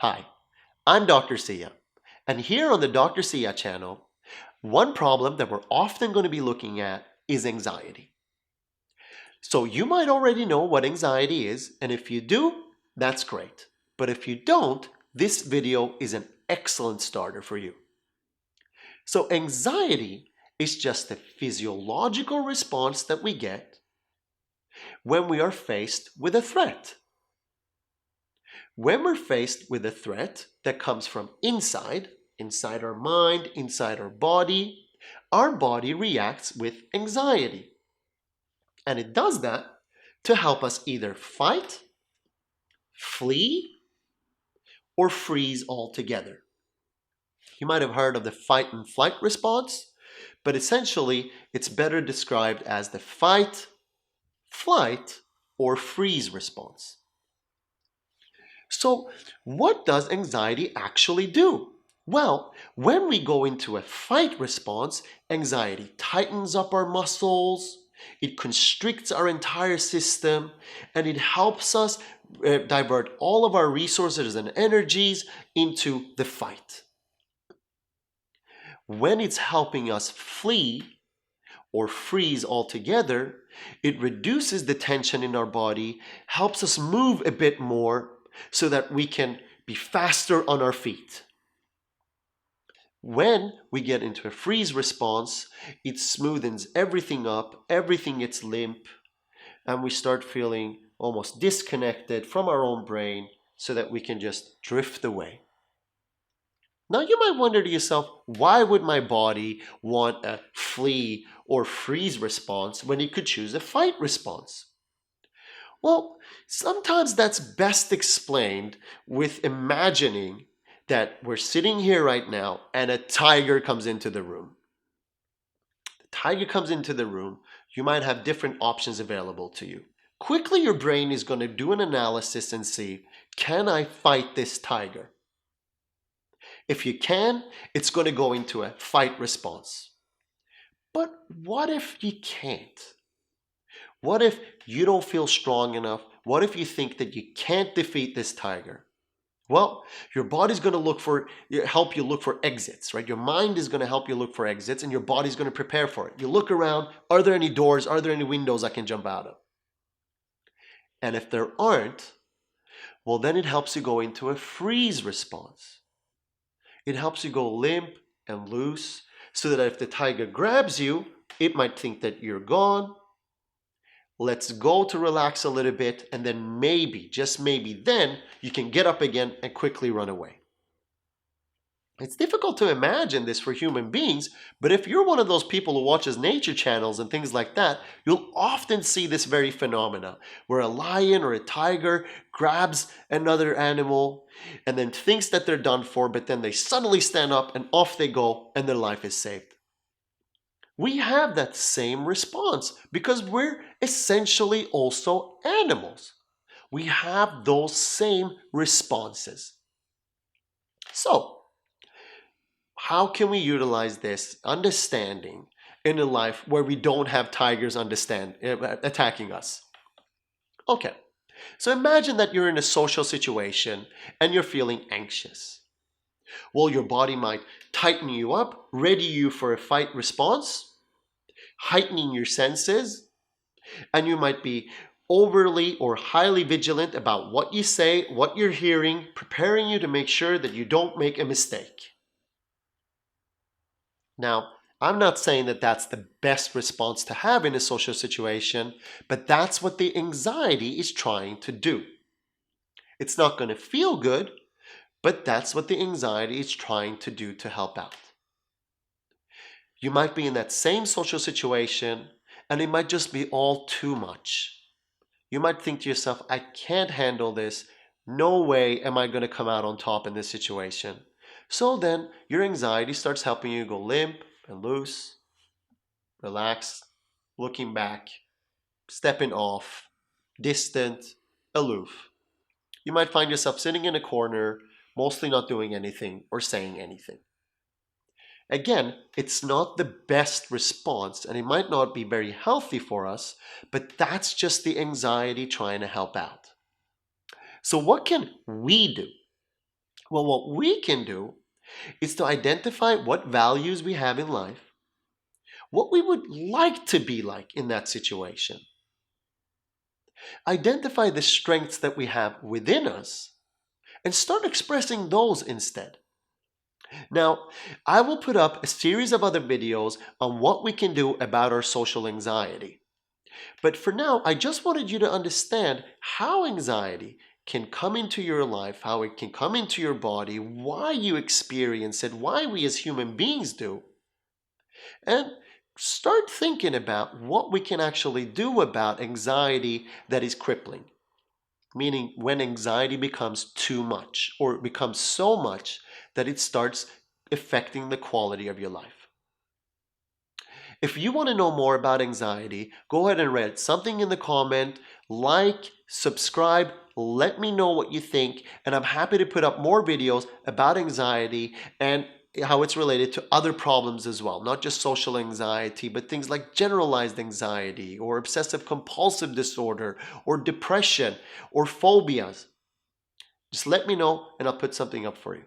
Hi, I'm Dr. Sia, and here on the Dr. Sia channel, one problem that we're often going to be looking at is anxiety. So you might already know what anxiety is, and if you do, that's great. But if you don't, this video is an excellent starter for you. So anxiety is just a physiological response that we get when we are faced with a threat. When we're faced with a threat that comes from inside our mind, inside our body reacts with anxiety. And it does that to help us either fight, flee, or freeze altogether. You might have heard of the fight and flight response, but essentially it's better described as the fight, flight, or freeze response. So what does anxiety actually do? Well, when we go into a fight response, anxiety tightens up our muscles, it constricts our entire system, and it helps us divert all of our resources and energies into the fight. When it's helping us flee or freeze altogether, it reduces the tension in our body, helps us move a bit more so that we can be faster on our feet. When we get into a freeze response, it smoothens everything up, everything gets limp, and we start feeling almost disconnected from our own brain so that we can just drift away. Now you might wonder to yourself, why would my body want a flee or freeze response when it could choose a fight response? Well, sometimes that's best explained with imagining that we're sitting here right now and a tiger comes into the room. The tiger comes into the room, you might have different options available to you. Quickly, your brain is going to do an analysis and see, can I fight this tiger? If you can, it's going to go into a fight response. But what if you can't? What if you don't feel strong enough? What if you think that you can't defeat this tiger? Well, your body's going to help you look for exits, right? Your mind is going to help you look for exits, and your body's going to prepare for it. You look around, are there any doors? Are there any windows I can jump out of? And if there aren't, well, then it helps you go into a freeze response. It helps you go limp and loose so that if the tiger grabs you, it might think that you're gone. Let's go to relax a little bit, and then maybe, just maybe, then you can get up again and quickly run away. It's difficult to imagine this for human beings, but if you're one of those people who watches nature channels and things like that, you'll often see this very phenomena where a lion or a tiger grabs another animal and then thinks that they're done for, but then they suddenly stand up and off they go and their life is saved. We have that same response because we're essentially also animals. We have those same responses. So, how can we utilize this understanding in a life where we don't have tigers attacking us? Okay, so imagine that you're in a social situation and you're feeling anxious. Well, your body might tighten you up, ready you for a fight response, heightening your senses, and you might be overly or highly vigilant about what you say, what you're hearing, preparing you to make sure that you don't make a mistake. Now, I'm not saying that that's the best response to have in a social situation, but that's what the anxiety is trying to do. It's not going to feel good, but that's what the anxiety is trying to do to help out. You might be in that same social situation, and it might just be all too much. You might think to yourself, I can't handle this. No way am I going to come out on top in this situation. So then your anxiety starts helping you go limp and loose, relaxed, looking back, stepping off, distant, aloof. You might find yourself sitting in a corner, mostly not doing anything or saying anything. Again, it's not the best response and it might not be very healthy for us, but that's just the anxiety trying to help out. So what can we do? Well, what we can do is to identify what values we have in life, what we would like to be like in that situation, identify the strengths that we have within us, and start expressing those instead. Now, I will put up a series of other videos on what we can do about our social anxiety. But for now, I just wanted you to understand how anxiety can come into your life, how it can come into your body, why you experience it, why we as human beings do, and start thinking about what we can actually do about anxiety that is crippling. Meaning when anxiety becomes too much or it becomes so much that it starts affecting the quality of your life. If you want to know more about anxiety, go ahead and write something in the comment, like, subscribe, let me know what you think, and I'm happy to put up more videos about anxiety and how it's related to other problems as well, not just social anxiety, but things like generalized anxiety or obsessive compulsive disorder or depression or phobias. Just let me know and I'll put something up for you.